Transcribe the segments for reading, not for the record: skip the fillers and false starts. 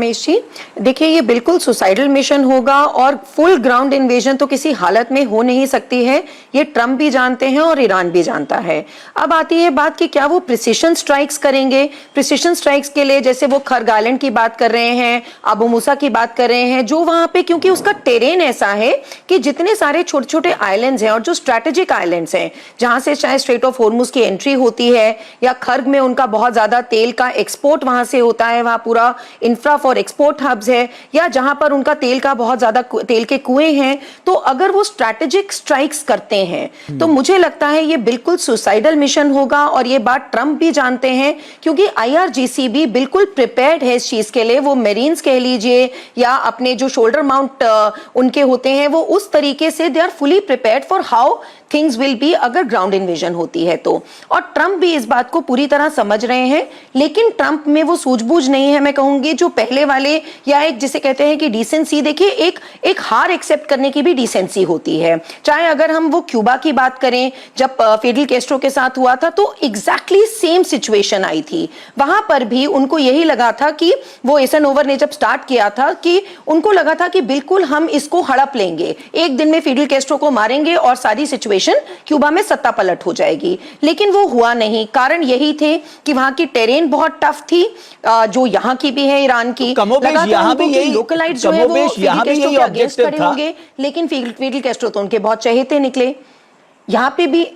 रमेश जी, देखिए ये बिल्कुल सुसाइडल मिशन होगा और फुल ग्राउंड इन्वेजन तो किसी हालत में हो नहीं सकती है। ये ट्रंप भी जानते हैं और ईरान भी जानता है। अब आती है बात कि क्या वो प्रिसिशन स्ट्राइक्स करेंगे। प्रिसिशन स्ट्राइक्स के लिए जैसे वो खर्ग आइलैंड की बात कर रहे हैं, अबू मूसा की बात कर रहे हैं, जो वहां पे क्योंकि उसका टेरेन ऐसा है कि जितने सारे छोटे छोटे आइलैंड्स हैं और जो स्ट्रेटेजिक आइलैंड्स हैं जहां से चाहे स्ट्रेट ऑफ हॉर्मुज की एंट्री होती है या खर्ग में उनका बहुत ज्यादा तेल का एक्सपोर्ट वहां से होता है, वहां पूरा इंफ्रा फॉर एक्सपोर्ट हब्स है, या जहां पर उनका तेल का बहुत ज्यादा तेल के कुएं हैं, तो अगर वो स्ट्रैटेजिक स्ट्राइक्स करते हैं तो मुझे लगता है ये बिल्कुल सुसाइडल मिशन होगा। और ये बात ट्रंप भी जानते हैं क्योंकि IRGC भी बिल्कुल प्रिपेयर्ड है इस चीज के लिए। वो मेरीन्स कह लीजिए या अपने जो शोल्डर माउंट उनके होते हैं, वो उस तरीके से they are fully prepared for how things will be अगर ग्राउंड इन्वेजन होती है तो। और ट्रंप भी इस बात को पूरी तरह समझ रहे हैं, लेकिन ट्रंप में वो सूझबूझ नहीं है, मैं कहूंगी जो पहले वाले, या एक जिसे कहते हैं कि डिसेंसी। देखिए एक हार एक्सेप्ट करने की भी डिसेंसी होती है। चाहे अगर हम वो क्यूबा की बात करें, जब फिडेल कैस्ट्रो के साथ हुआ था तो एग्जैक्टली सेम सिचुएशन आई थी। वहां पर भी उनको यही लगा था कि वो एसनओवर ने जब स्टार्ट किया था कि उनको लगा था कि बिल्कुल हम इसको हड़प लेंगे, एक दिन में फिडेल कैस्ट्रो को मारेंगे और सारी सिचुएशन क्यूबा में सत्ता पलट हो जाएगी। लेकिन वो हुआ नहीं। कारण यही थे कि वहां की टेरेन बहुत टफ थी, जो यहाँ की भी है ईरान की। लोकलाइट जो है वो फिडेल कैस्ट्रो के अगेंस्ट खड़े होंगे, लेकिन फिडेल कैस्ट्रो तो उनके बहुत चहेते निकले। यहाँ पे भी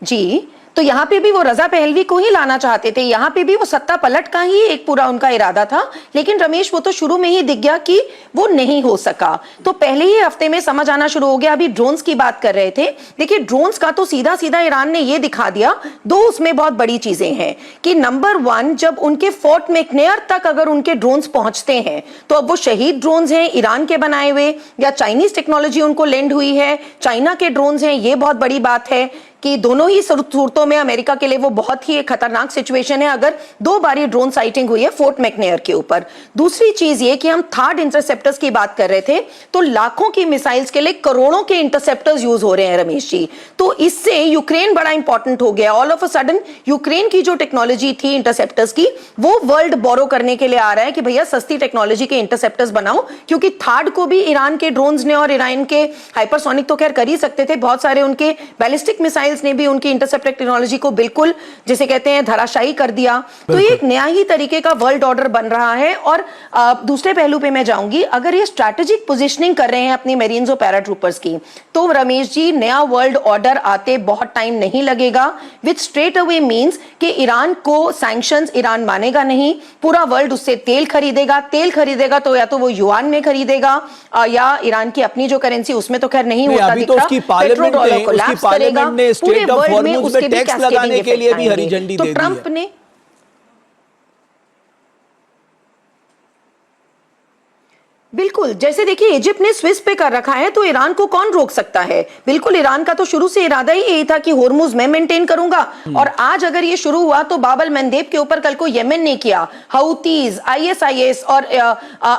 जी, तो यहाँ पे भी वो रजा पहलवी को ही लाना चाहते थे, यहाँ पे भी वो सत्ता पलट का ही एक पूरा उनका इरादा था। लेकिन रमेश वो तो शुरू में ही दिख गया कि वो नहीं हो सका, तो पहले ही हफ्ते में समझ आना शुरू हो गया। अभी ड्रोन्स की बात कर रहे थे, देखिए ड्रोन्स का तो सीधा सीधा ईरान ने ये दिखा दिया। दो उसमें बहुत बड़ी चीजें हैं कि नंबर 1, जब उनके फोर्ट मैकनेयर तक अगर उनके ड्रोन्स पहुंचते हैं तो अब वो शहीद ड्रोन्स हैं ईरान के बनाए हुए या चाइनीज टेक्नोलॉजी उनको लेंड हुई है, चाइना के ड्रोन्स हैं। ये बहुत बड़ी बात है कि दोनों ही सूरतों में अमेरिका के लिए वो बहुत ही एक खतरनाक सिचुएशन है अगर 2 बार ड्रोन साइटिंग हुई है फोर्ट मैकनेयर के ऊपर। दूसरी चीज ये कि हम थर्ड इंटरसेप्टर्स की बात कर रहे थे, तो लाखों की मिसाइल्स के लिए करोड़ों के इंटरसेप्टर्स यूज हो रहे हैं रमेश जी। तो इससे यूक्रेन बड़ा इंपॉर्टेंट हो गया। All of a sudden Ukraine की जो टेक्नोलॉजी थी इंटरसेप्टर्स की, वो वर्ल्ड बोरो करने के लिए आ रहा है कि भैया सस्ती टेक्नोलॉजी के इंटरसेप्टर्स बनाओ, क्योंकि थर्ड को भी ईरान के ड्रोन्स ने और ईरान के हाइपरसोनिक तो खैर कर ही सकते थे, बहुत सारे उनके बैलिस्टिक मिसाइल ने भी उनकी इंटरसेप्टर टेक्नोलॉजी को बिल्कुल जिसे कहते हैं धराशायी कर दिया। तो ये एक नया ही तरीके का वर्ल्ड ऑर्डर बन रहा है। और दूसरे पहलू पे मैं जाऊंगी, अगर ये स्ट्रैटेजिक पोजीशनिंग कर रहे हैं अपनी मेरीन्स और पैराट्रूपर्स की, तो रमेश जी नया वर्ल्ड ऑर्डर आते बहुत टाइम नहीं लगेगा। विच स्ट्रेट अवे मींस कि ईरान को सैंक्शंस ईरान मानेगा नहीं, पूरा वर्ल्ड उससे तेल खरीदेगा तो या तो वो युआन में खरीदेगा या ईरान की अपनी जो करेंसी उसमें तो खैर नहीं होता दिख रहा, पेट्रो डॉलर कोलैप्स करेगा, पूरे वर्ल्ड में उसके भी टैक्स लगाने के लिए भी हरी झंडी दे दी है। तो ट्रंप ने बिल्कुल, जैसे देखिए इजिप्ट ने स्विस पे कर रखा है, तो ईरान को कौन रोक सकता है। बिल्कुल ईरान का तो शुरू से इरादा ही यही था कि होर्मुज मैं मेंटेन करूंगा। और आज अगर ये शुरू हुआ तो बाबल मंदेब के ऊपर कल को यमन ने किया, हाउतीज, ISIS और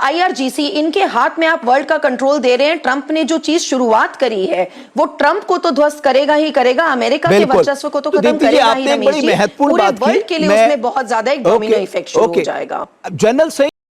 IRGC, इनके हाथ में आप वर्ल्ड का कंट्रोल दे रहे हैं। ट्रंप ने जो चीज शुरुआत करी है वो ट्रंप को तो ध्वस्त करेगा ही करेगा, अमेरिका के वर्चस्व को तो खत्म करेगा ही। पूरे वर्ल्ड के लिए उसमें बहुत ज्यादा एक डोमिनो इफेक्ट शुरू हो जाएगा। जनरल